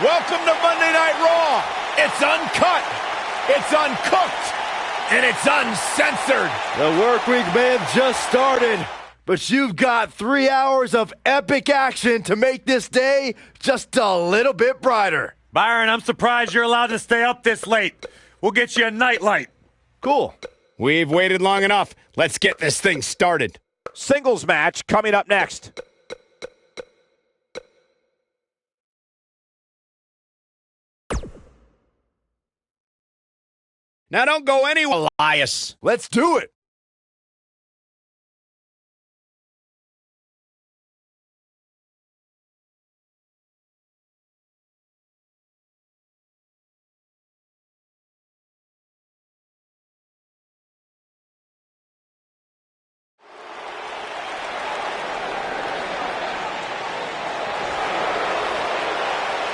Welcome to Monday Night Raw. It's uncut, it's uncooked, and it's uncensored. The work week may have just started, but you've got 3 hours of epic action to make this day just a little bit brighter. Byron, I'm surprised you're allowed to stay up this late. We'll get you a nightlight. Cool. We've waited long enough. Let's get this thing started. Singles match coming up next. Now don't go anywhere, Elias. Let's do it.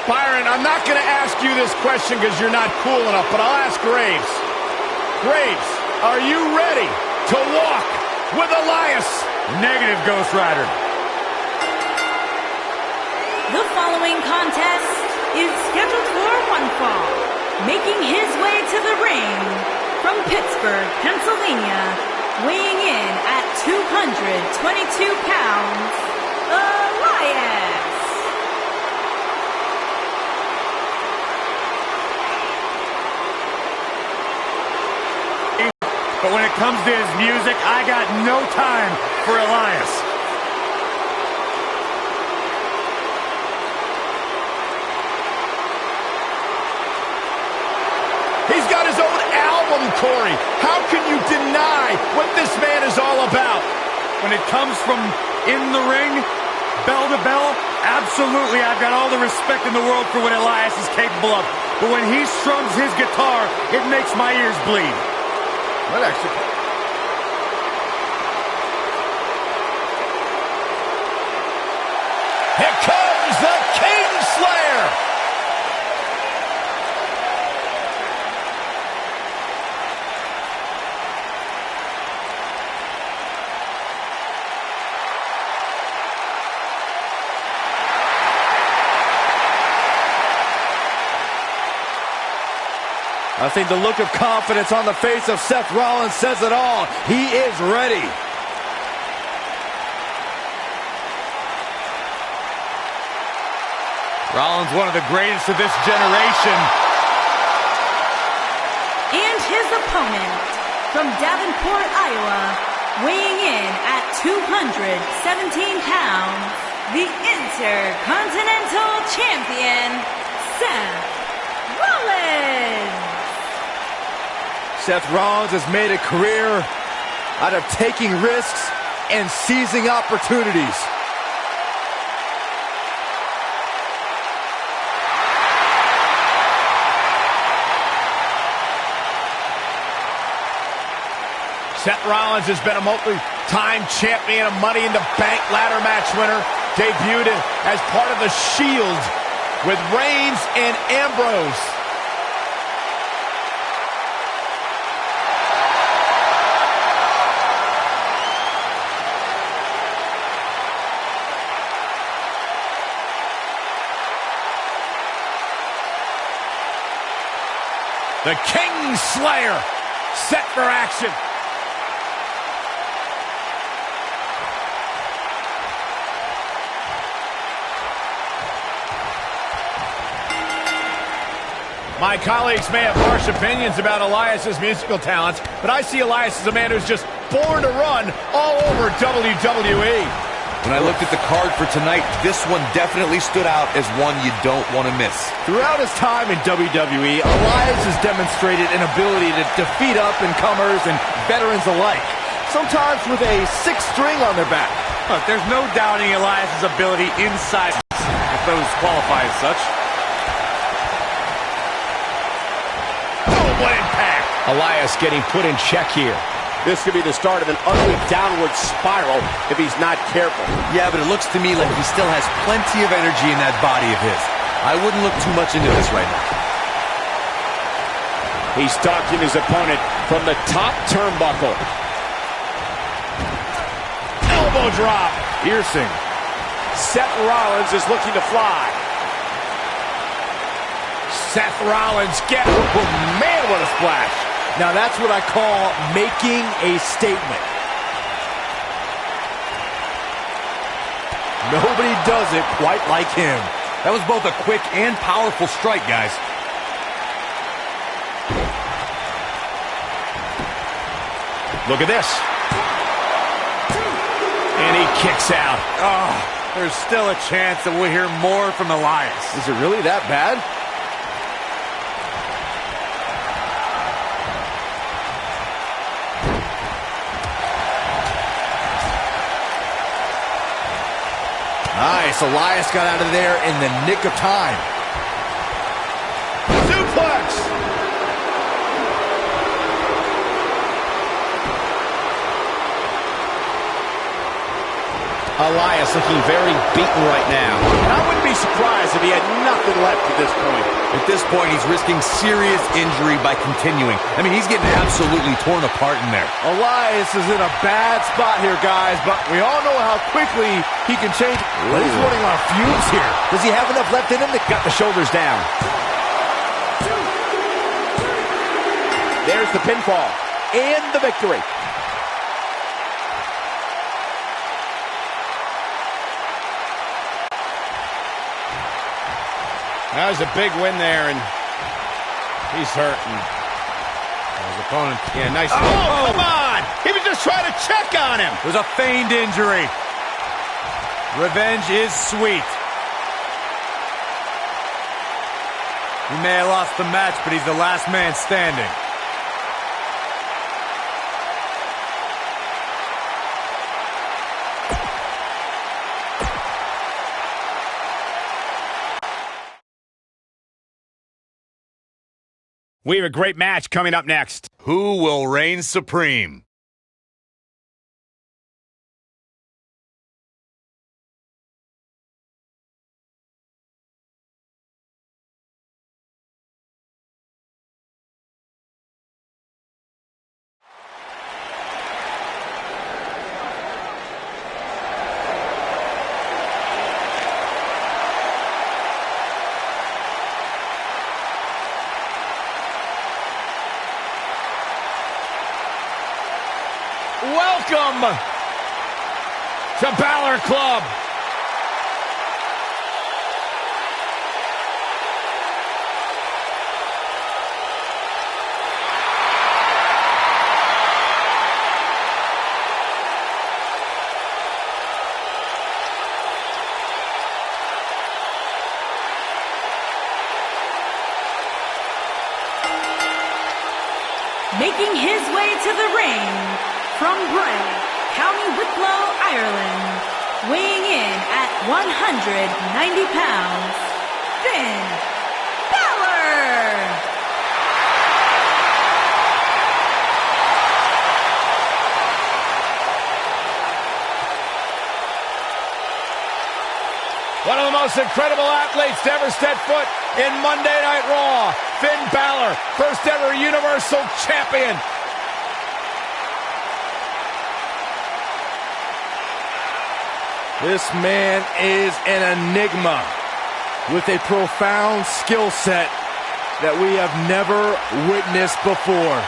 Byron, I'm not going to ask you this question because you're not cool enough, but I'll ask Graves. Graves, are you ready to walk with Elias? Negative, Ghost Rider. The following contest is scheduled for one fall. Making his way to the ring from Pittsburgh, Pennsylvania, weighing in at 222 pounds, Elias. But when it comes to his music, I got no time for Elias. He's got his own album, Corey. How can you deny what this man is all about? When it comes from in the ring, bell to bell, absolutely, I've got all the respect in the world for what Elias is capable of. But when he strums his guitar, it makes my ears bleed. What actually? Here comes the Kingslayer! I think the look of confidence on the face of Seth Rollins says it all. He is ready. Rollins, one of the greatest of this generation. And his opponent from Davenport, Iowa, weighing in at 217 pounds, the Intercontinental Champion, Seth Rollins. Seth Rollins has made a career out of taking risks and seizing opportunities. Seth Rollins has been a multi-time champion, a Money in the Bank ladder match winner, debuted as part of the Shield with Reigns and Ambrose. The Kingslayer set for action. My colleagues may have harsh opinions about Elias's musical talents, but I see Elias as a man who's just born to run all over WWE. When I looked at the card for tonight, this one definitely stood out as one you don't want to miss. Throughout his time in WWE, Elias has demonstrated an ability to defeat up-and-comers and veterans alike, sometimes with a sixth string on their back. Look, there's no doubting Elias' ability inside, if those qualify as such. What impact! Elias getting put in check here. This could be the start of an ugly downward spiral if he's not careful. Yeah, but it looks to me like he still has plenty of energy in that body of his. I wouldn't look too much into this right now. He's stalking his opponent from the top turnbuckle. Elbow drop. Piercing. Seth Rollins is looking to fly. Seth Rollins get. Oh, man, what a splash. Now that's what I call making a statement. Nobody does it quite like him. That was both a quick and powerful strike, guys. Look at this. And he kicks out. Oh, there's still a chance that we'll hear more from Elias. Is it really that bad? Nice. Elias got out of there in the nick of time. Suplex. Elias looking very beaten right now. And I wouldn't be surprised if he had nothing left at this point. At this point, he's risking serious injury by continuing. I mean, he's getting absolutely torn apart in there. Elias is in a bad spot here, guys, but we all know how quickly he can change. But he's running on fumes here. Does he have enough left in him to Got the shoulders down. There's the pinfall and the victory. That was a big win there, and he's hurting. His opponent. Yeah, nice. Oh, come on! He was just trying to check on him. It was a feigned injury. Revenge is sweet. He may have lost the match, but he's the last man standing. We have a great match coming up next. Who will reign supreme? Welcome to Balor Club. Making his way to the ring from Bray, County Wicklow, Ireland, weighing in at 190 pounds, Finn Balor! One of the most incredible athletes to ever step foot in Monday Night Raw, Finn Balor, first ever Universal Champion. This man is an enigma with a profound skill set that we have never witnessed before.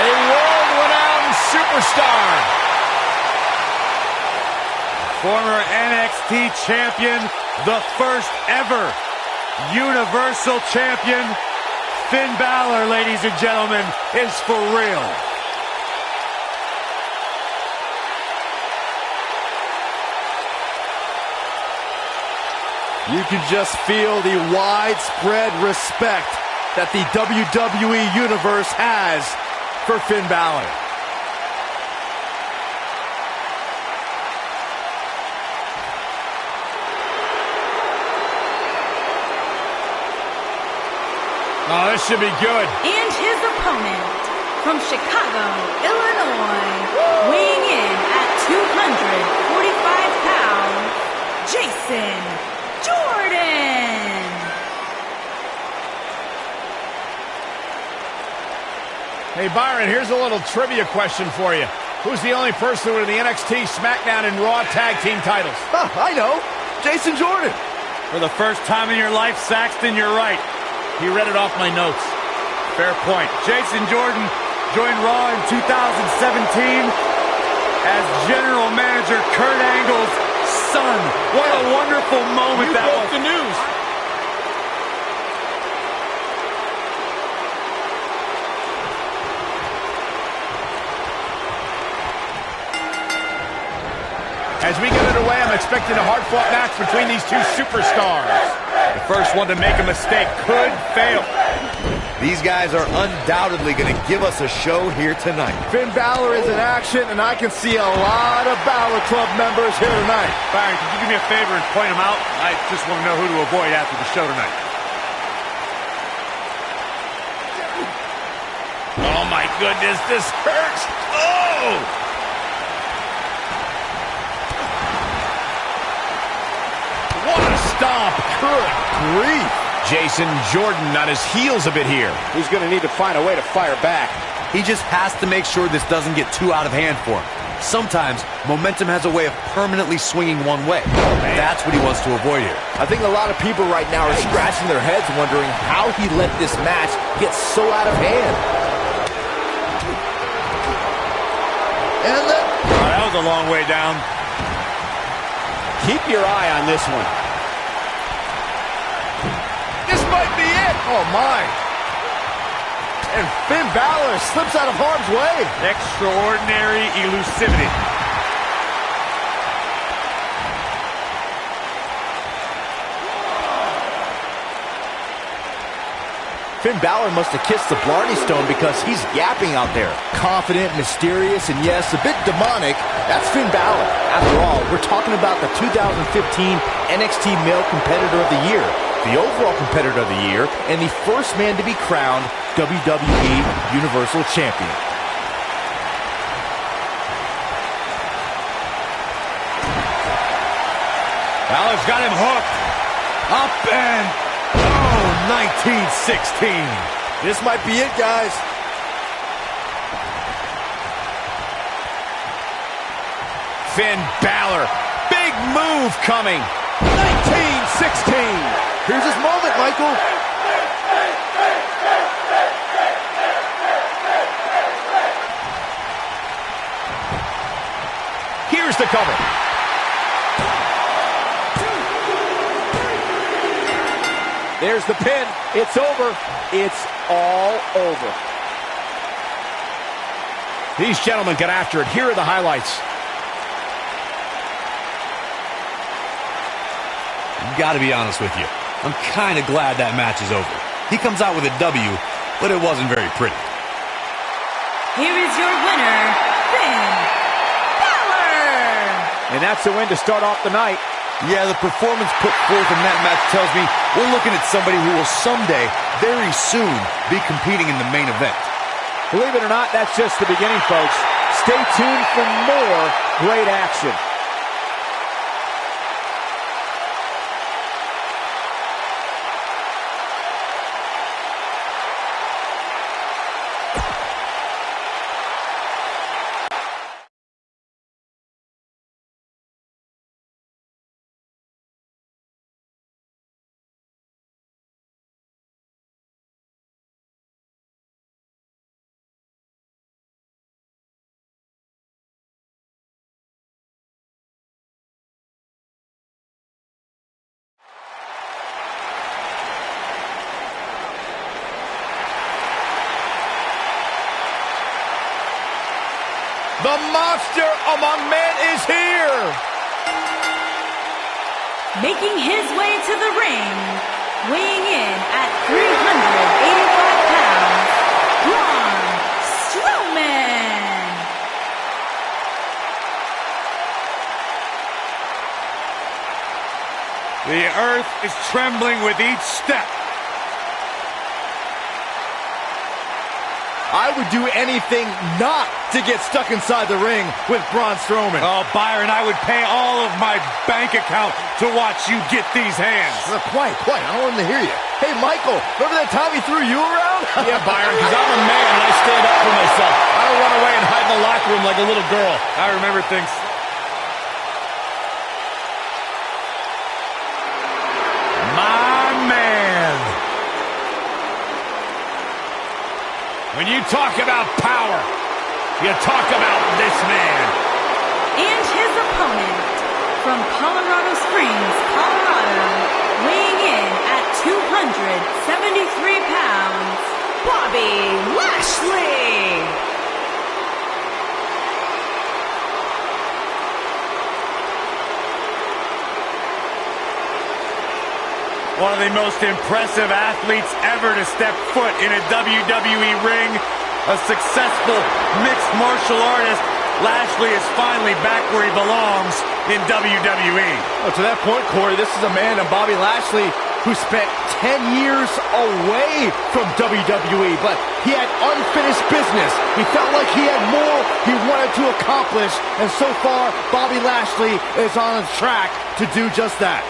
A world-renowned superstar. Former NXT champion, the first ever Universal champion, Finn Balor, ladies and gentlemen, is for real. You can just feel the widespread respect that the WWE Universe has for Finn Balor. Oh, this should be good. And his opponent from Chicago, Illinois, weighing in at 245 pounds, Jason Jordan. Hey, Byron, here's a little trivia question for you. Who's the only person with the NXT, SmackDown, and Raw tag team titles? Huh, I know. Jason Jordan. For the first time in your life, Saxton, you're right. He read it off my notes. Fair point. Jason Jordan joined Raw in 2017 as General Manager Kurt Angle's son. What a wonderful moment that was. You broke the news. As we get underway, I'm expecting a hard-fought match between these two superstars. The first one to make a mistake could fail. These guys are undoubtedly going to give us a show here tonight. Finn Balor is in action, and I can see a lot of Balor Club members here tonight. Byron, could you do me a favor and point them out? I just want to know who to avoid after the show tonight. Oh, my goodness, this hurts. Oh! What a stomp. Good grief. Jason Jordan on his heels a bit here. He's going to need to find a way to fire back. He just has to make sure this doesn't get too out of hand for him. Sometimes, momentum has a way of permanently swinging one way. That's what he wants to avoid here. I think a lot of people right now are scratching their heads wondering how he let this match get so out of hand. And then... Oh, that was a long way down. Keep your eye on this one. This might be it. Oh, my. And Finn Balor slips out of harm's way. Extraordinary elusivity. Finn Balor must have kissed the Blarney Stone because he's yapping out there. Confident, mysterious, and yes, a bit demonic. That's Finn Balor. After all, we're talking about the 2015 NXT Male Competitor of the Year, the overall Competitor of the Year, and the first man to be crowned WWE Universal Champion. Balor's got him hooked. Up and... 1916. This might be it, guys. Finn Balor. Big move coming. 1916. Here's his moment, Michael. Here's the cover. There's the pin. It's over. It's all over. These gentlemen get after it. Here are the highlights. Gotta be honest with you. I'm kind of glad that match is over. He comes out with a W, but it wasn't very pretty. Here is your winner, Finn Balor! And that's a win to start off the night. Yeah, the performance put forth in that match tells me we're looking at somebody who will someday, very soon, be competing in the main event. Believe it or not, that's just the beginning, folks. Stay tuned for more great action. The monster among men is here! Making his way to the ring, weighing in at 385 pounds, Braun Strowman! The earth is trembling with each step. I would do anything not to get stuck inside the ring with Braun Strowman. Oh, Byron, I would pay all of my bank account to watch you get these hands. Quiet. I don't want him to hear you. Hey, Michael, remember that time he threw you around? Yeah, Byron, because I'm a man and I stand up for myself. I don't run away and hide in the locker room like a little girl. I remember things. My man. When you talk about power, you talk about this man. And his opponent, from Colorado Springs, Colorado, weighing in at 273 pounds, Bobby Lashley. One of the most impressive athletes ever to step foot in a WWE ring. A successful mixed martial artist. Lashley is finally back where he belongs in WWE. Oh, to that point, Corey, this is a man, Bobby Lashley, who spent 10 years away from WWE, but he had unfinished business. He felt like he had more he wanted to accomplish, and so far, Bobby Lashley is on a track to do just that.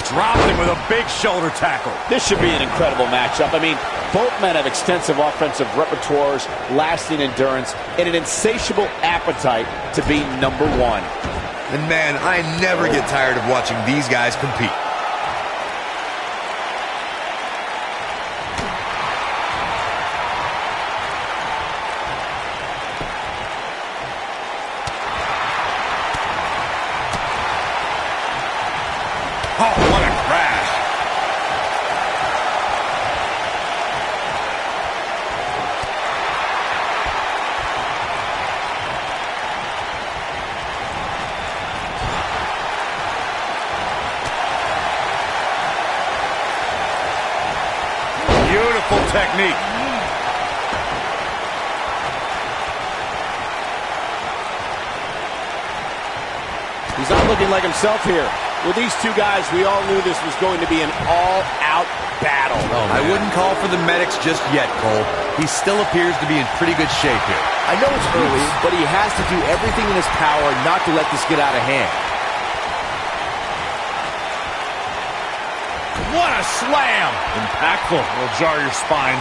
Dropped him with a big shoulder tackle. This should be an incredible matchup. I mean, both men have extensive offensive repertoires, lasting endurance, and an insatiable appetite to be number one. And man, I never get tired of watching these guys compete. Oh, what a crash. Beautiful technique. He's not looking like himself here. With these two guys, we all knew this was going to be an all-out battle. I wouldn't call for the medics just yet, Cole. He still appears to be in pretty good shape here. I know it's early, but he has to do everything in his power not to let this get out of hand. What a slam. Impactful. Will jar your spine.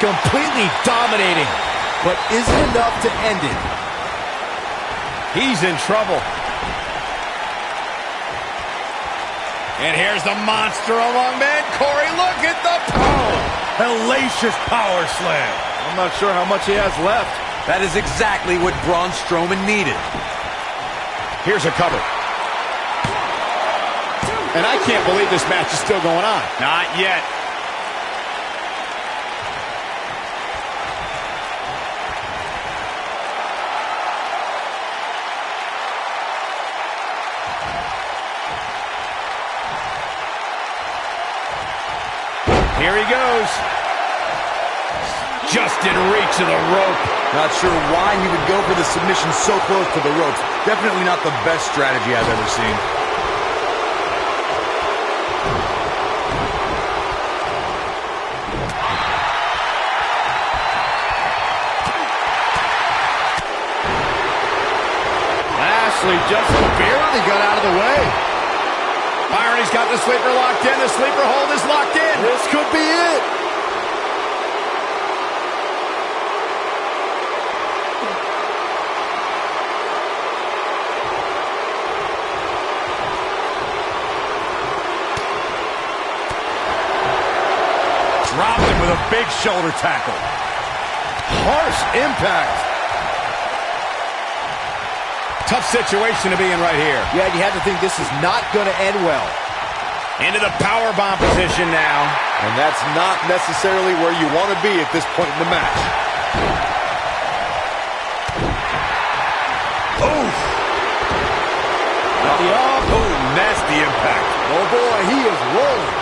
Completely dominating, but isn't enough to end it. He's in trouble. And here's the monster among men. Corey, look at the power. Hellacious power slam. I'm not sure how much he has left. That is exactly what Braun Strowman needed. Here's a cover. And I can't believe this match is still going on. Not yet. Here he goes. Just in reach of the rope. Not sure why he would go for the submission so close to the ropes. Definitely not the best strategy I've ever seen. Lashley just barely got out of the way. Byron, he's got the sleeper locked in. The sleeper hold is locked in. This could be it. Dropped him with a big shoulder tackle. Harsh impact. Tough situation to be in right here. Yeah, you have to think this is not going to end well. Into the powerbomb position now. And that's not necessarily where you want to be at this point in the match. Oof. Oh, nasty impact. Oh boy, he is rolling.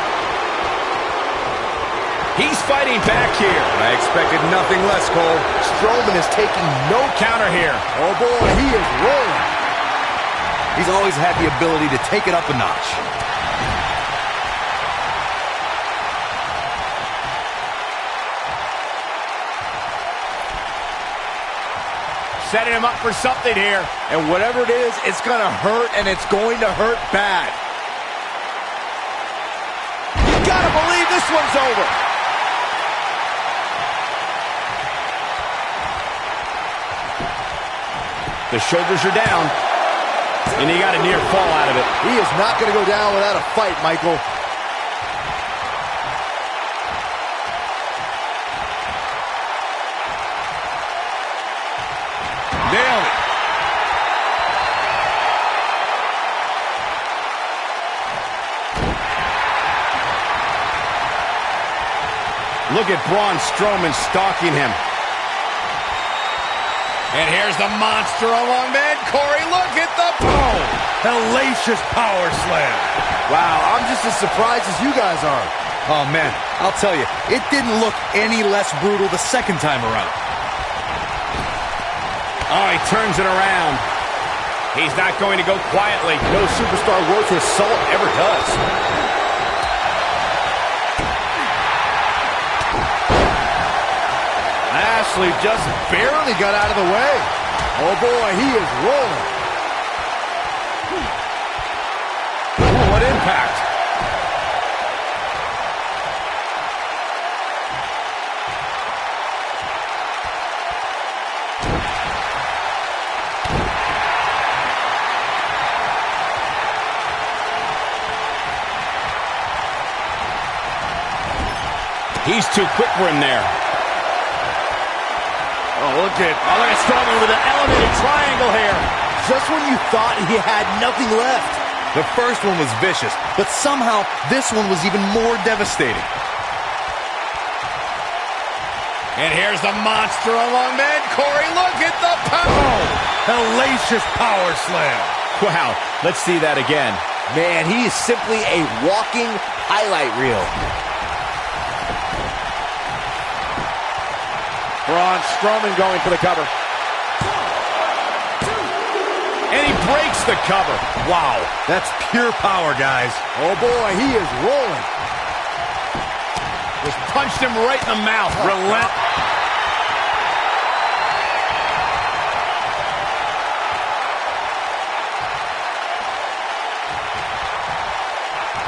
He's fighting back here. I expected nothing less, Cole. Strowman is taking no Counter here. Oh boy, he is rolling. He's always had the ability to take it up a notch. Setting him up for something here. And whatever it is, it's going to hurt, and it's going to hurt bad. You got to believe this one's over. The shoulders are down, and he got a near fall out of it. He is not going to go down without a fight, Michael. Nailed it. Look at Braun Strowman stalking him. And here's the monster among men. Corey, look at the boom. Hellacious power slam. Wow, I'm just as surprised as you guys are. Oh, man, I'll tell you, it didn't look any less brutal the second time around. Oh, he turns it around. He's not going to go quietly. No superstar worth his salt ever does. Lashley just barely got out of the way. Oh boy, he is rolling. Ooh, what impact. He's too quick for him there. Look at Strowman with an elevated triangle here. just when you thought he had nothing left. The first one was vicious, but somehow this one was even more devastating. And here's the monster among men. Corey, look at the power. Hellacious power slam. Wow, let's see that again. Man, he is simply a walking highlight reel. Braun Strowman going for the cover. And he breaks the cover. Wow, that's pure power, guys. Oh boy, he is rolling. Just punched him right in the mouth. Relent.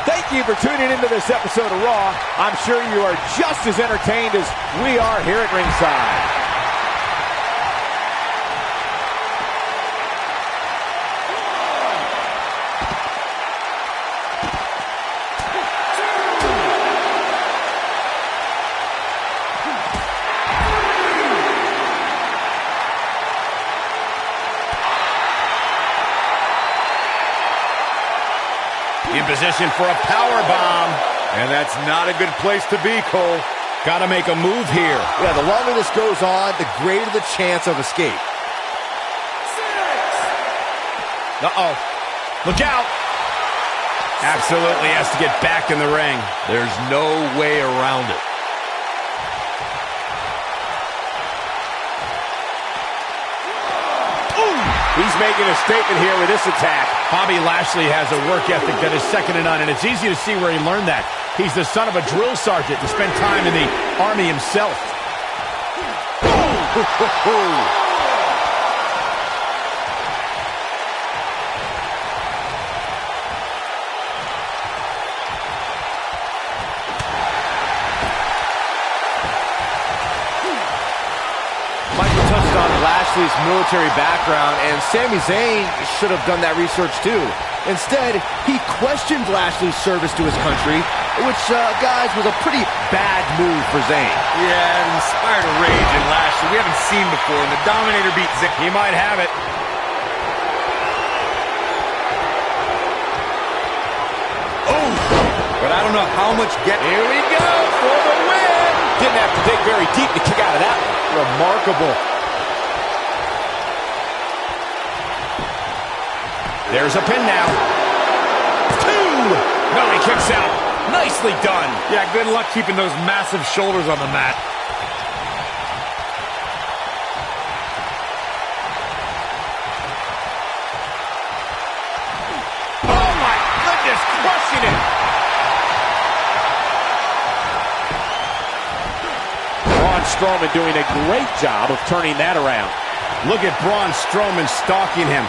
Thank you for tuning into this episode of Raw. I'm sure you are just as entertained as we are here at ringside. In position for a power bomb. And that's not a good place to be, Cole. Got to make a move here. Yeah, the longer this goes on, the greater the chance of escape. Uh-oh. Look out. Absolutely has to get back in the ring. There's no way around it. He's making a statement here with this attack. Bobby Lashley has a work ethic that is second to none, and it's easy to see where he learned that. He's the son of a drill sergeant and spent time in the Army himself. Michael touched on Lashley's military background, and Sami Zayn should have done that research too. Instead, he questioned Lashley's service to his country, which, guys, was a pretty bad move for Zayn. Yeah, it inspired a rage in Lashley we haven't seen before, and the Dominator beat Zayn. He might have it. Oh, but I don't know how much get. Here we go for the win. Didn't have to dig very deep to kick out of that one. Remarkable. There's a pin now. 2. No, he kicks out. Nicely done. Yeah, good luck keeping those massive shoulders on the mat. Oh my goodness, crushing it. Braun Strowman doing a great job of turning that around. Look at Braun Strowman stalking him.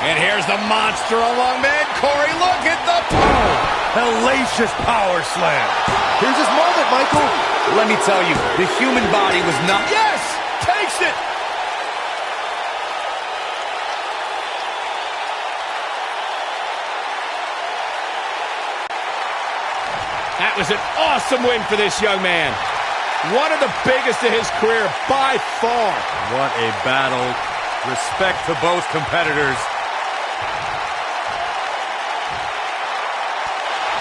And here's the monster among men. Corey, look at the power. Hellacious power slam. Here's his moment, Michael. Let me tell you, the human body was not... Yes, takes it. That was an awesome win for this young man. One of the biggest of his career by far. What a battle. Respect to both competitors.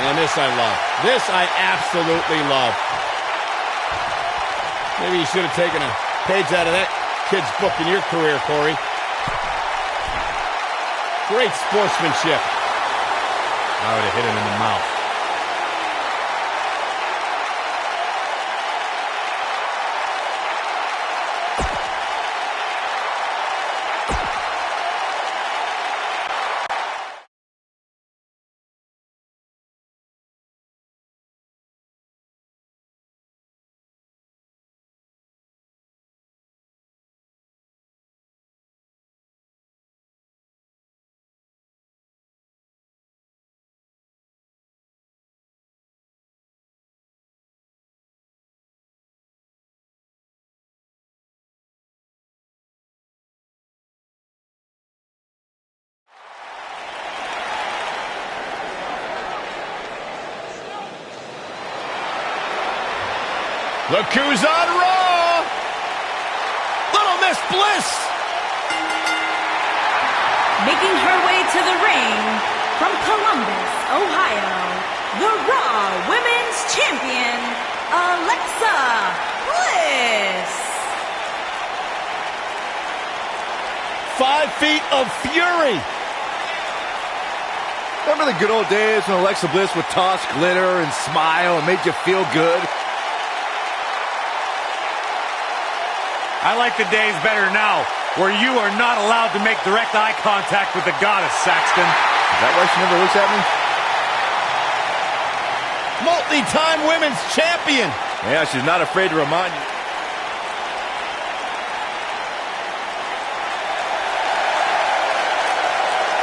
And this I love. This I absolutely love. Maybe you should have taken a page out of that kid's book in your career, Corey. Great sportsmanship. I would have hit him in the mouth. Look who's on Raw! Little Miss Bliss! Making her way to the ring from Columbus, Ohio, the Raw Women's Champion, Alexa Bliss. 5 feet of fury. Remember the good old days when Alexa Bliss would toss glitter and smile and made you feel good? I like the days better now, where you are not allowed to make direct eye contact with the goddess, Saxton. Is that why she never looks at me? Multi-time women's champion. Yeah, she's not afraid to remind you.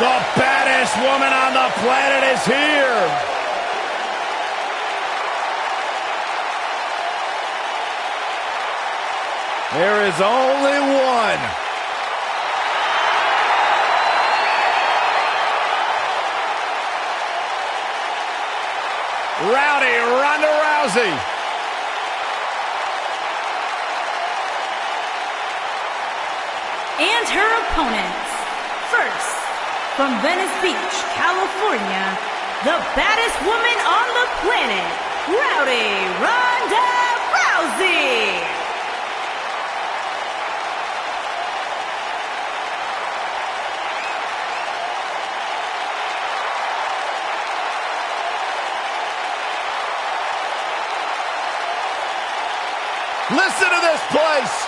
The baddest woman on the planet is here. There is only one. Rowdy Ronda Rousey. And her opponents. First, from Venice Beach, California, the baddest woman on the planet, Rowdy Ronda Rousey. Listen to this place.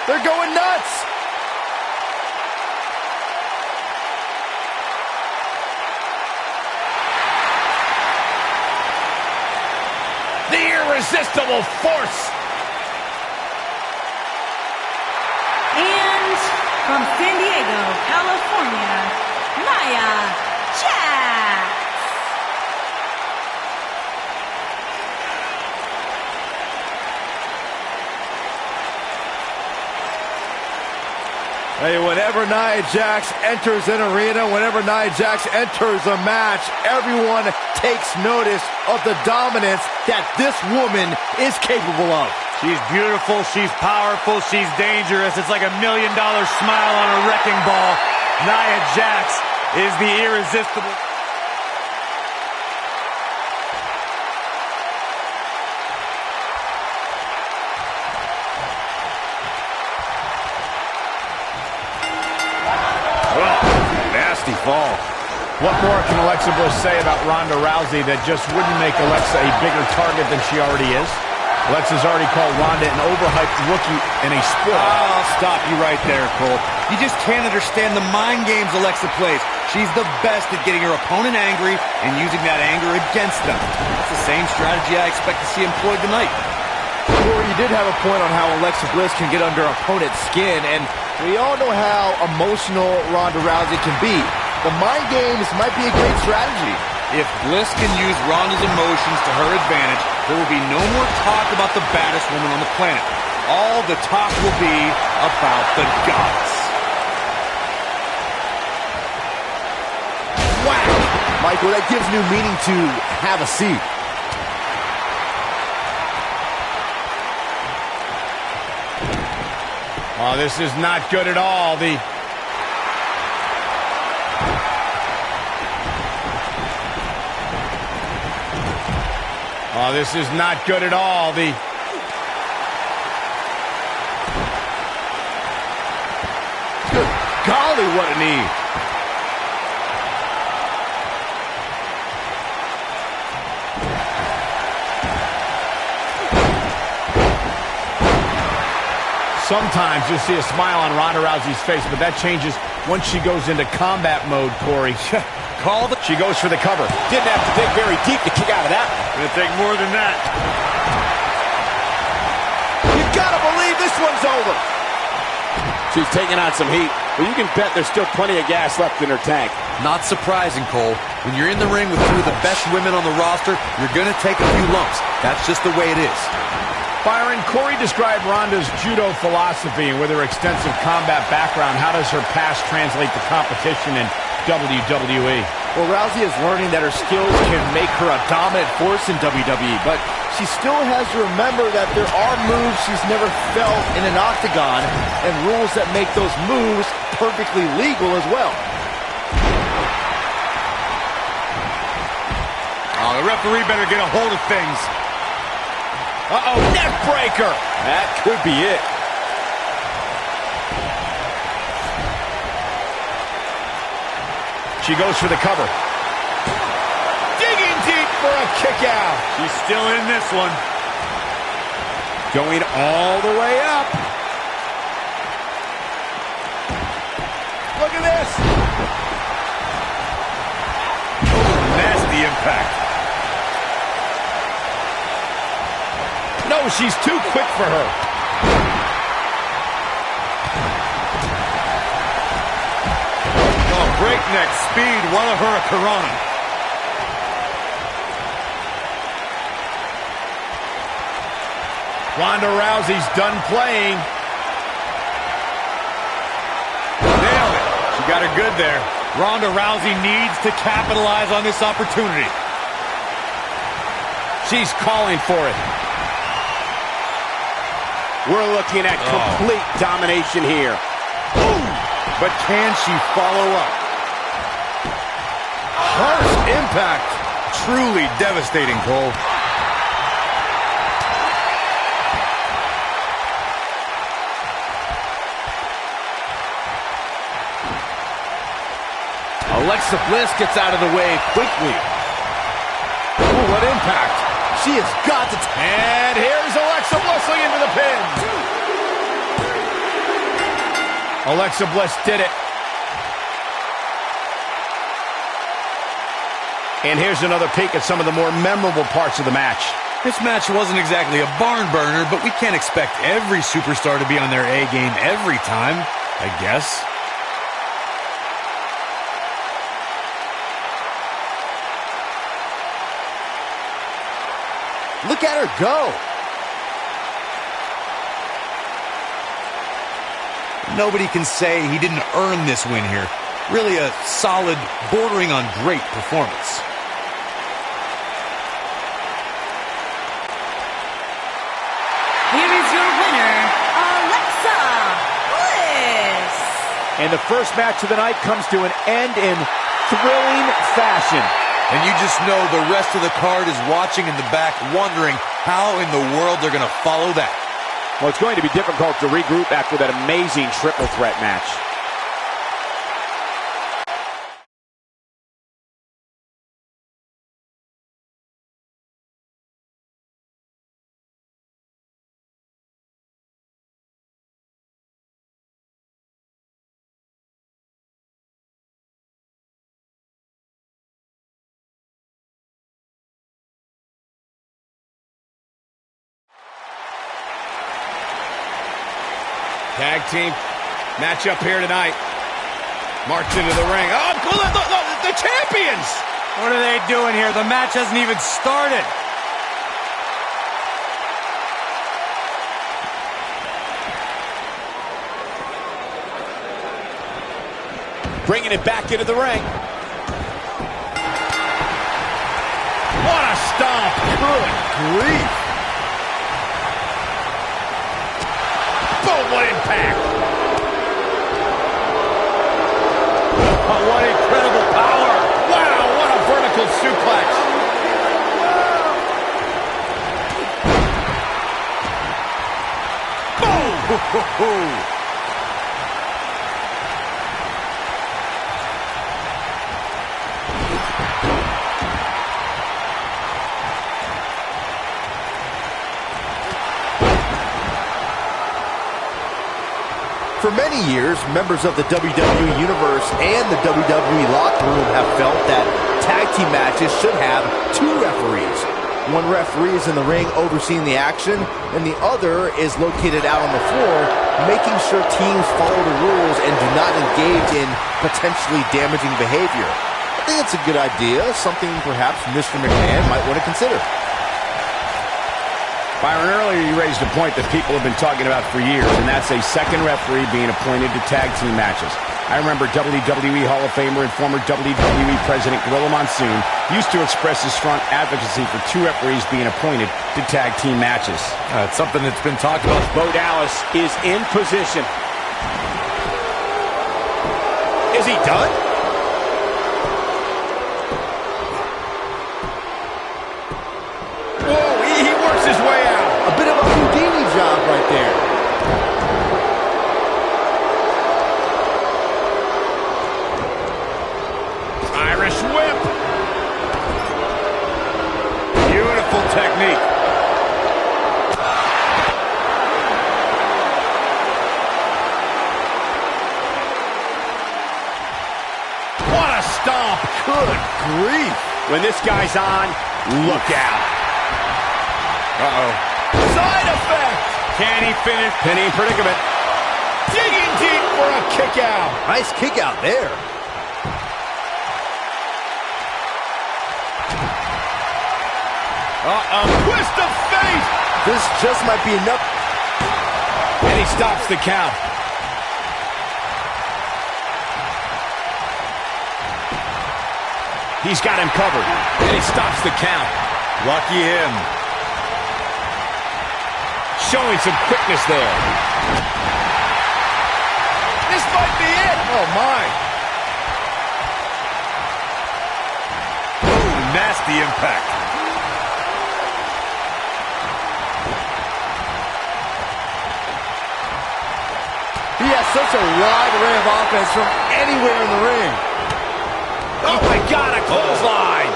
They're going nuts. The irresistible force. And from San Diego, California, Nia Jax. Hey, whenever Nia Jax enters an arena, whenever Nia Jax enters a match, everyone takes notice of the dominance that this woman is capable of. She's beautiful, she's powerful, she's dangerous. It's like $1 million smile on a wrecking ball. Nia Jax is the irresistible. Nasty fall. What more can Alexa Bliss say about Ronda Rousey that just wouldn't make Alexa a bigger target than she already is? Alexa's already called Ronda an overhyped rookie in a sport. I'll stop you right there, Cole. You just can't understand the mind games Alexa plays. She's the best at getting her opponent angry and using that anger against them. That's the same strategy I expect to see employed tonight. Corey, you did have a point on how Alexa Bliss can get under opponent's skin, and we all know how emotional Ronda Rousey can be. The mind games might be a great strategy. If Bliss can use Ronda's emotions to her advantage, there will be no more talk about the baddest woman on the planet. All the talk will be about the goddess. Wow! Michael, that gives new meaning to have a seat. Oh, this is not good at all. Oh, this is not good at all. Good golly, what a knee. Sometimes you'll see a smile on Ronda Rousey's face, but that changes once she goes into combat mode, Corey. She goes for the cover. Didn't have to dig very deep to kick out of that. Gonna take more than that. You gotta believe this one's over. She's taking on some heat, but you can bet there's still plenty of gas left in her tank. Not surprising, Cole. When you're in the ring with two of the best women on the roster, you're going to take a few lumps. That's just the way it is. Byron, Corey described Ronda's judo philosophy, and with her extensive combat background, how does her past translate to competition in WWE? Well, Rousey is learning that her skills can make her a dominant force in WWE, but she still has to remember that there are moves she's never felt in an octagon and rules that make those moves perfectly legal as well. Oh, the referee better get a hold of things. Uh-oh, neck breaker. That could be it. She goes for the cover. Digging deep for a kick out. She's still in this one. Going all the way up. Look at this. Oh, nasty impact. No, she's too quick for her. Oh, breakneck speed, one of her a Corona. Ronda Rousey's done playing. Nailed it. She got her good there. Ronda Rousey needs to capitalize on this opportunity. She's calling for it. We're looking at complete domination here. Boom! But can she follow up? Harsh impact. Truly devastating, Cole. Alexa Bliss gets out of the way quickly. Ooh, what impact. She has got to... And here's Alexa Bliss into the pin. Alexa Bliss did it. And here's another peek at some of the more memorable parts of the match. This match wasn't exactly a barn burner, but we can't expect every superstar to be on their A game every time, I guess. Look at her go. Nobody can say he didn't earn this win here. Really a solid, bordering on great performance. Here is your winner, Alexa Bliss. And the first match of the night comes to an end in thrilling fashion. And you just know the rest of the card is watching in the back, wondering how in the world they're going to follow that. Well, it's going to be difficult to regroup after that amazing triple threat match. Tag team match up here tonight. March into the ring. Oh, look, the champions! What are they doing here? The match hasn't even started. Bringing it back into the ring. What a stomp! Good grief! Boom, what impact! Oh, what incredible power! Wow, what a vertical suplex! Boom! For many years, members of the WWE Universe and the WWE locker room have felt that tag team matches should have two referees. One referee is in the ring overseeing the action, and the other is located out on the floor, making sure teams follow the rules and do not engage in potentially damaging behavior. I think it's a good idea, something perhaps Mr. McMahon might want to consider. Byron, earlier you raised a point that people have been talking about for years, and that's a second referee being appointed to tag team matches. I remember WWE Hall of Famer and former WWE President Gorilla Monsoon used to express his strong advocacy for two referees being appointed to tag team matches. It's something that's been talked about. Bo Dallas is in position. Is he done? Whoa, he works his way out. A bit of a Houdini job right there. Irish whip. Beautiful technique. What a stomp. Good grief. When this guy's on, look out. Uh-oh. Side effect. Can he finish? Pinning predicament. Digging deep for a kick out. Nice kick out there. Twist of fate. This just might be enough. And he stops the count. He's got him covered. And he stops the count. Lucky him. Showing some quickness there. This might be it. Oh, my. Ooh, nasty impact. He has such a wide array of offense from anywhere in the ring. Oh, my God, a clothesline.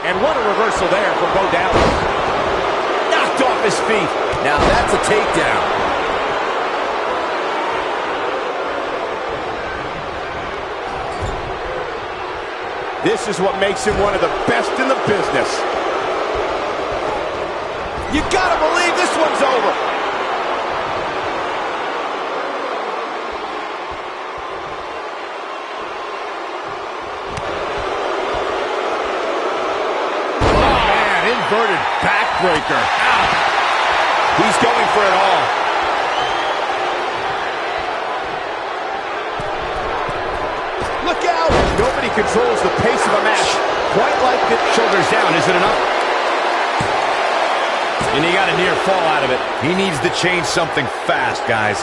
And what a reversal there for Bo Dallas. Knocked off his feet. Now that's a takedown. This is what makes him one of the best in the business. You gotta believe this one's over. Inverted backbreaker. Ow. He's going for it all. Look out! Nobody controls the pace of a match quite like the Shoulders down, is it enough? And he got a near fall out of it. He needs to change something fast, guys.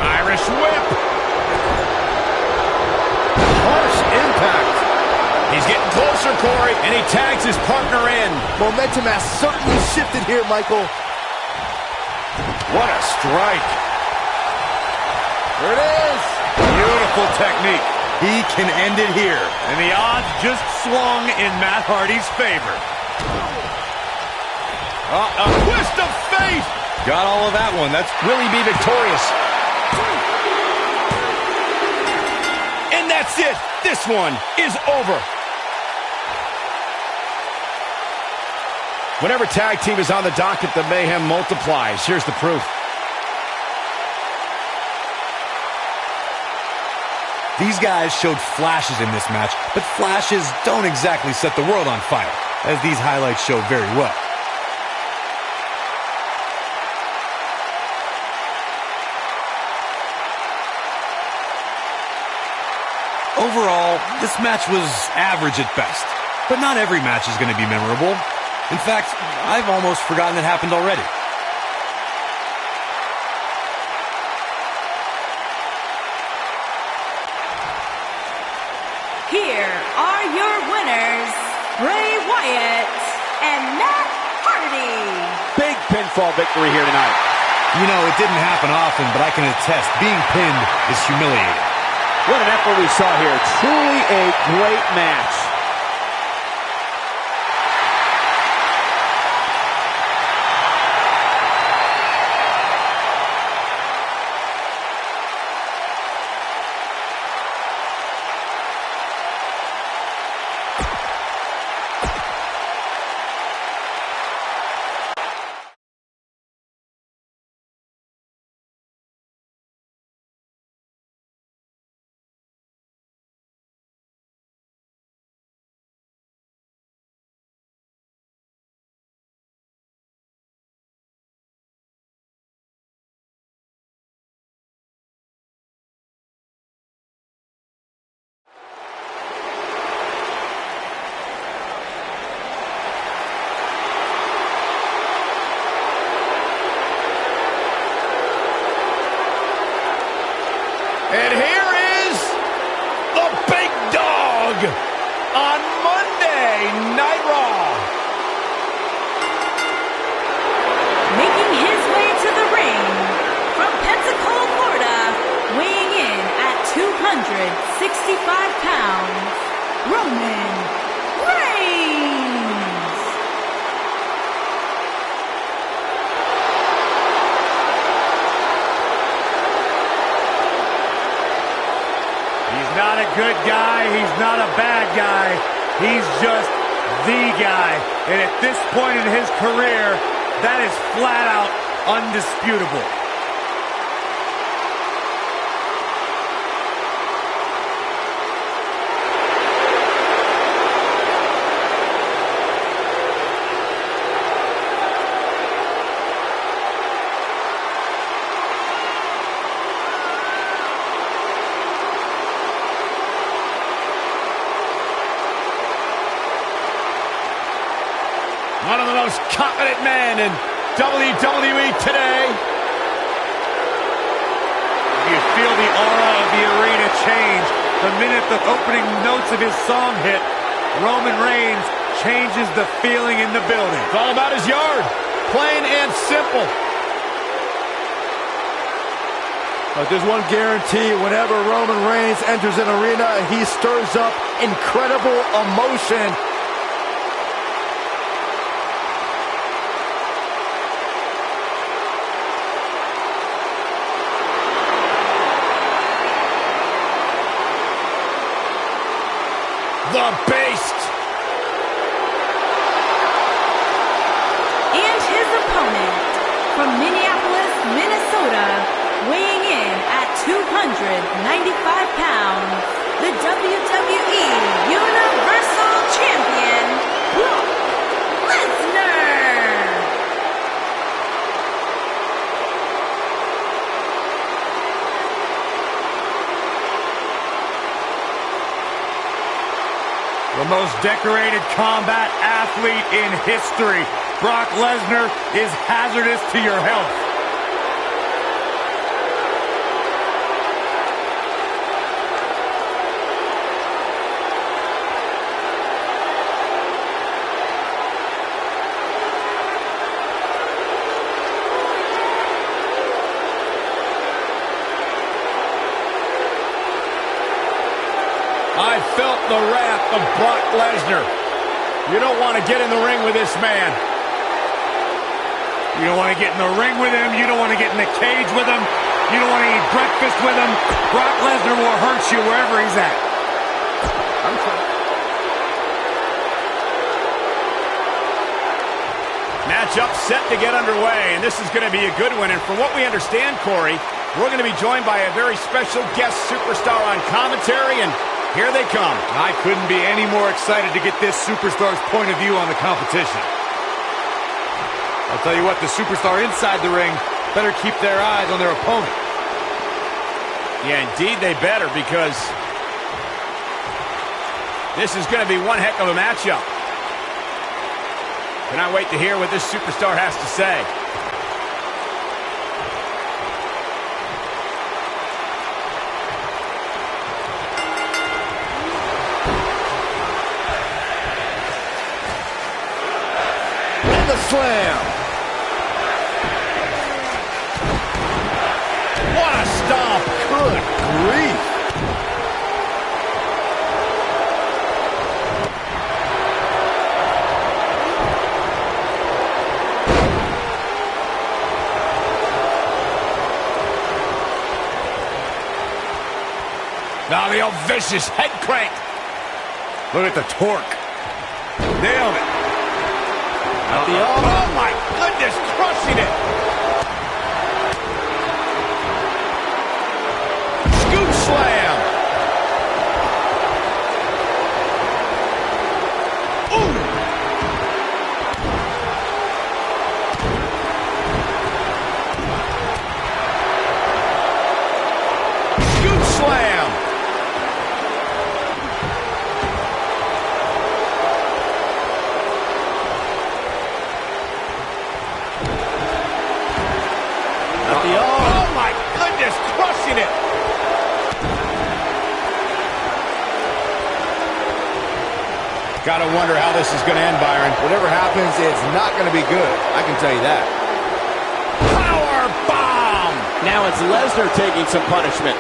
Irish whip. Harsh impact. He's getting closer, Corey, and he tags his partner in. Momentum has certainly shifted here, Michael. What a strike. There it is. Beautiful technique. He can end it here. And the odds just swung in Matt Hardy's favor. A twist of fate. Got all of that one. That's Will he be victorious? And that's it. This one is over. Whenever tag team is on the docket, the mayhem multiplies. Here's the proof. These guys showed flashes in this match, but flashes don't exactly set the world on fire, as these highlights show very well. Overall, this match was average at best, but not every match is going to be memorable. In fact, I've almost forgotten it happened already. Here are your winners, Bray Wyatt and Matt Hardy. Big pinfall victory here tonight. You know, it didn't happen often, but I can attest, being pinned is humiliating. What an effort we saw here. Truly a great match. And here is the big dog on Monday Night Raw. Making his way to the ring from Pensacola, Florida, weighing in at 265 pounds, Roman Reigns. He's not a good guy. He's not a bad guy. He's just the guy. And at this point in his career, that is flat out undisputable. One of the most confident men in WWE today. You feel the aura of the arena change the minute the opening notes of his song hit. Roman Reigns changes the feeling in the building. It's all about his yard. Plain and simple. But there's one guarantee. Whenever Roman Reigns enters an arena, he stirs up incredible emotion. The Beast. And his opponent from Minneapolis, Minnesota, weighing in at 295 pounds, the WWE Universal Champion, Brock Lesnar. The most decorated combat athlete in history. Brock Lesnar is hazardous to your health. I felt the wrath of Brock Lesnar. You don't want to get in the ring with this man. You don't want to get in the ring with him. You don't want to get in the cage with him. You don't want to eat breakfast with him. Brock Lesnar will hurt you wherever he's at. Matchup set to get underway, and this is going to be a good one. And from what we understand, Corey, we're going to be joined by a very special guest superstar on commentary, and here they come. I couldn't be any more excited to get this superstar's point of view on the competition. I'll tell you what, the superstar inside the ring better keep their eyes on their opponent. Yeah, indeed they better, because this is going to be one heck of a matchup. Cannot wait to hear what this superstar has to say. And the slam. What a stomp. Good grief. Now the old vicious head crank. Look at the torque. Nailed it. Oh my goodness, crushing it. Scoop slam. Ooh. Scoop slam. Oh my goodness, crushing it. Gotta wonder how this is gonna end, Byron. Whatever happens, it's not going to be good. I can tell you that. Power bomb. Now it's Lesnar taking some punishment.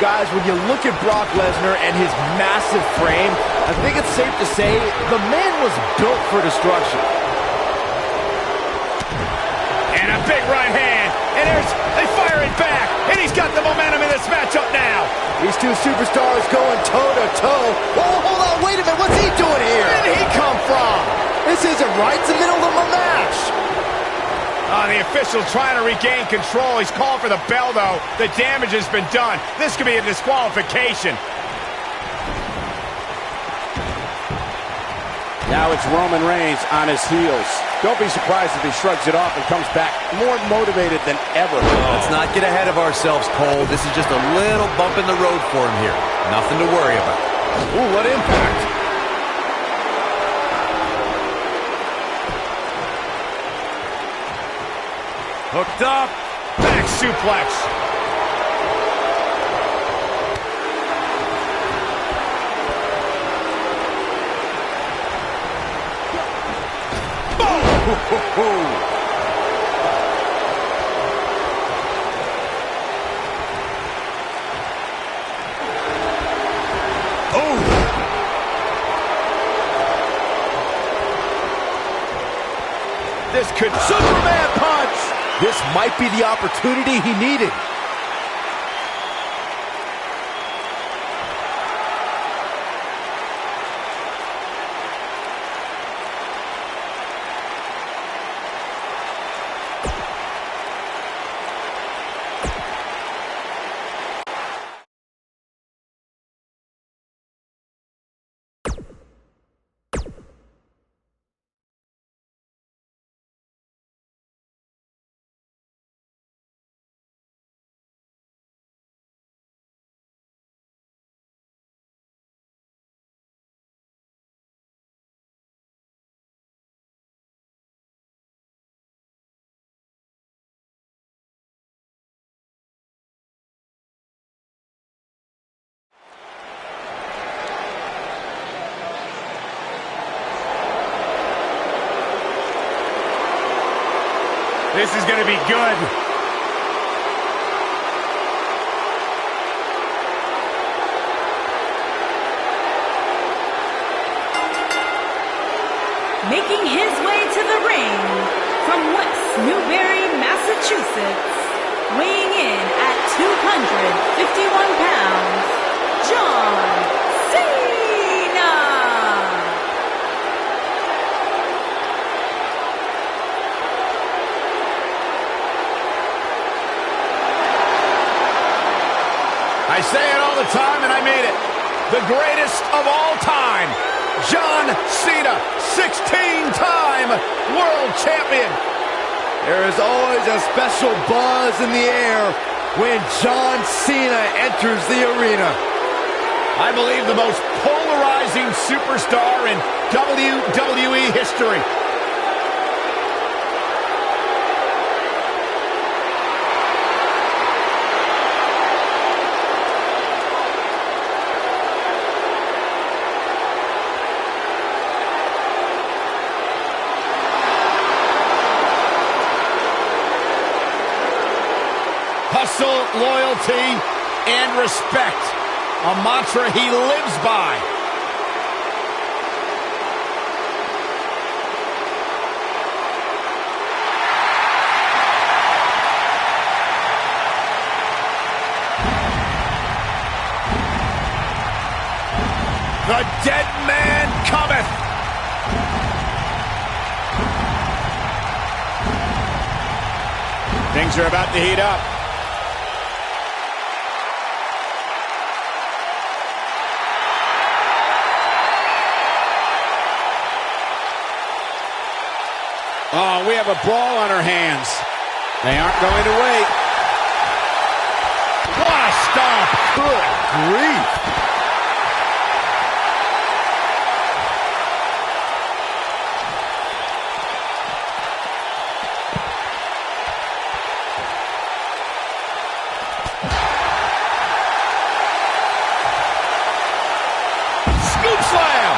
Guys, when you look at Brock Lesnar and his massive frame, I think it's safe to say the man was built for destruction. And a big right hand. And they fire it back. And he's got the momentum in this matchup now. These two superstars going toe-to-toe. Oh, hold on, wait a minute. What's he doing here? Where did he come from? This isn't right. It's the middle of a match. The official trying to regain control. He's calling for the bell, though. The damage has been done. This could be a disqualification. Now it's Roman Reigns on his heels. Don't be surprised if he shrugs it off and comes back more motivated than ever. Let's not get ahead of ourselves, Cole. This is just a little bump in the road for him here. Nothing to worry about. Ooh, what impact. Hooked up. Back suplex. This could Superman punch. This might be the opportunity he needed. This is going to be good. Making his way to the ring from West Newbury, Massachusetts, weighing in at 251 pounds, John Cena. I say it all the time, and I mean it. The greatest of all time, John Cena, 16-time world champion. There is always a special buzz in the air when John Cena enters the arena. I believe the most polarizing superstar in WWE history. Hustle, loyalty, and respect. A mantra he lives by. The dead man cometh. Things are about to heat up. Oh, we have a brawl on our hands. They aren't going to wait. What a stomp. Good grief. Scoop slam.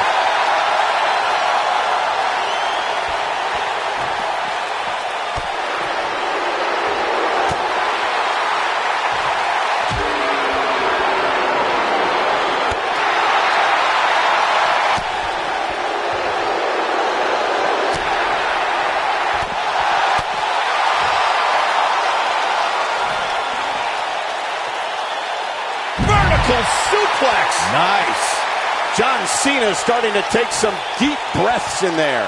Suplex. Nice. John Cena is starting to take some deep breaths in there.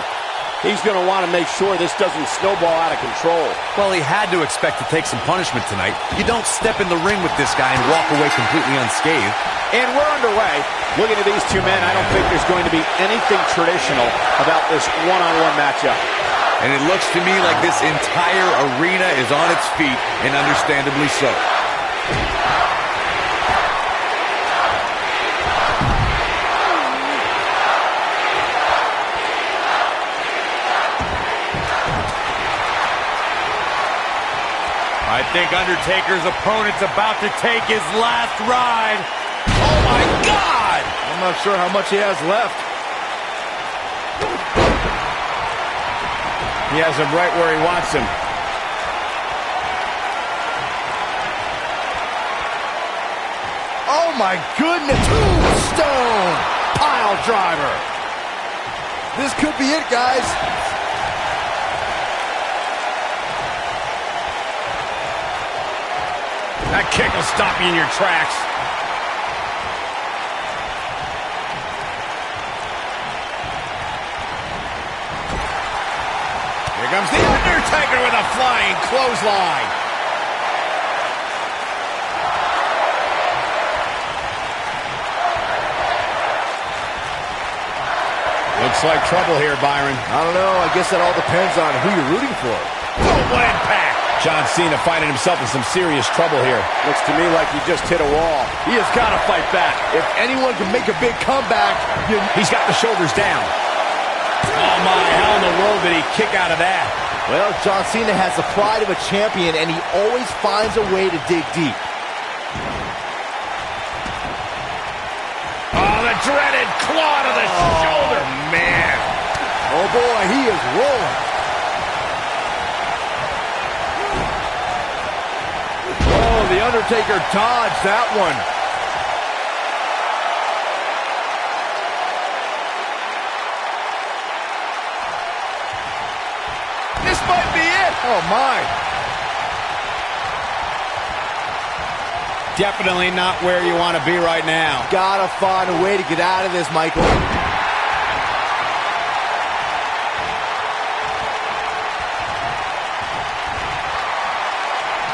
He's going to want to make sure this doesn't snowball out of control. Well, he had to expect to take some punishment tonight. You don't step in the ring with this guy and walk away completely unscathed. And we're underway. Looking at these two men, I don't think there's going to be anything traditional about this one-on-one matchup. And it looks to me like this entire arena is on its feet, and understandably so. I think Undertaker's opponent's about to take his last ride. Oh, my God! I'm not sure how much he has left. He has him right where he wants him. Oh, my goodness. Tombstone pile driver. This could be it, guys. That kick will stop you in your tracks. Here comes The Undertaker with a flying clothesline. Looks like trouble here, Byron. I don't know. I guess that all depends on who you're rooting for. Boom, what impact. John Cena finding himself in some serious trouble here. Looks to me like he just hit a wall. He has got to fight back. If anyone can make a big comeback, he's got the shoulders down. Oh, my, how in the world did he kick out of that? Well, John Cena has the pride of a champion, and he always finds a way to dig deep. Oh, the dreaded claw to the shoulder. Man. Oh, boy, he is rolling. Oh, The Undertaker dodged that one. This might be it. Oh, my. Definitely not where you want to be right now. Gotta find a way to get out of this, Michael.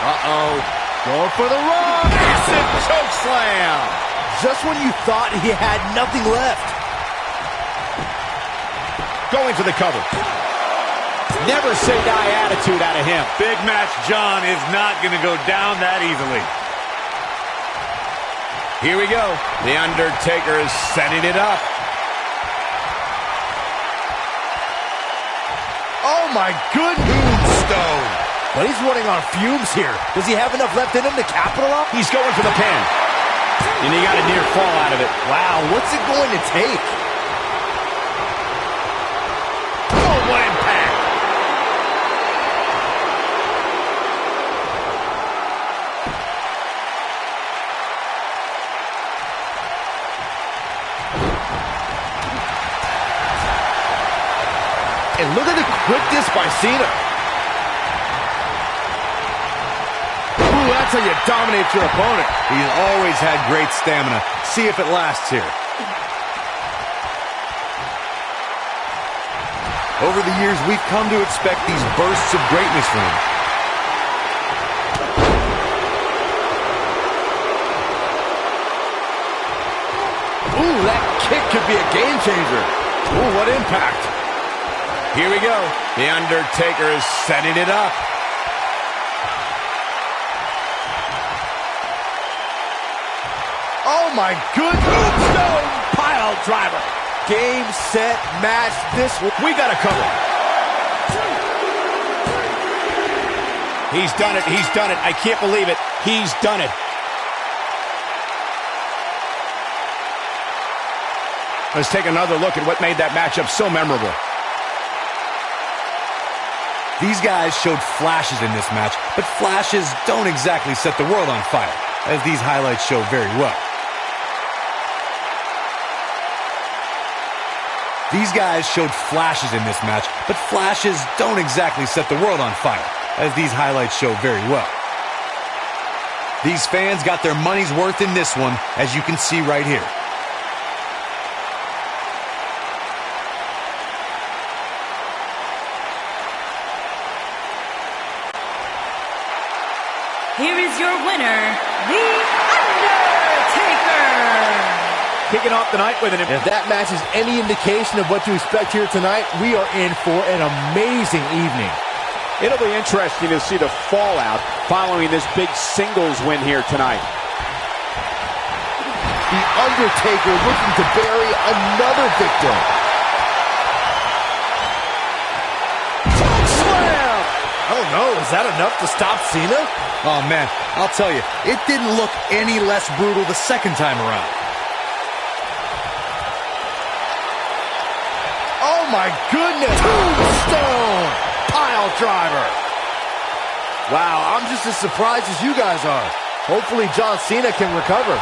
Uh-oh. Going for the run. Massive choke slam. Just when you thought he had nothing left. Going for the cover. Never say die attitude out of him. Big Match John is not going to go down that easily. Here we go. The Undertaker is setting it up. Oh my goodness. Tombstone. But he's running on fumes here. Does he have enough left in him to capitalize? He's going for the pin. And he got a near fall out of it. Wow, what's it going to take? Oh, what impact. And look at the quickness by Cena. Ooh, that's how you dominate your opponent. He's always had great stamina. See if it lasts here. Over the years, we've come to expect these bursts of greatness from him. Ooh, that kick could be a game changer. Ooh, what impact. Here we go. The Undertaker is setting it up. Oh my goodness. Tombstone pile driver. Game, set, match. This one. We got a cover. He's done it. He's done it. I can't believe it. He's done it. Let's take another look at what made that matchup so memorable. These guys showed flashes in this match, but flashes don't exactly set the world on fire, as these highlights show very well. These guys showed flashes in this match, but flashes don't exactly set the world on fire, as these highlights show very well. These fans got their money's worth in this one, as you can see right here. Here is your winner, The Undertaker. Kicking off the night with an... If that match is any indication of what to expect here tonight, we are in for an amazing evening. It'll be interesting to see the fallout following this big singles win here tonight. The Undertaker looking to bury another victim. Slam! Oh no, is that enough to stop Cena? Oh man, I'll tell you, it didn't look any less brutal the second time around. Oh my goodness! Tombstone! Pile driver! Wow, I'm just as surprised as you guys are. Hopefully John Cena can recover.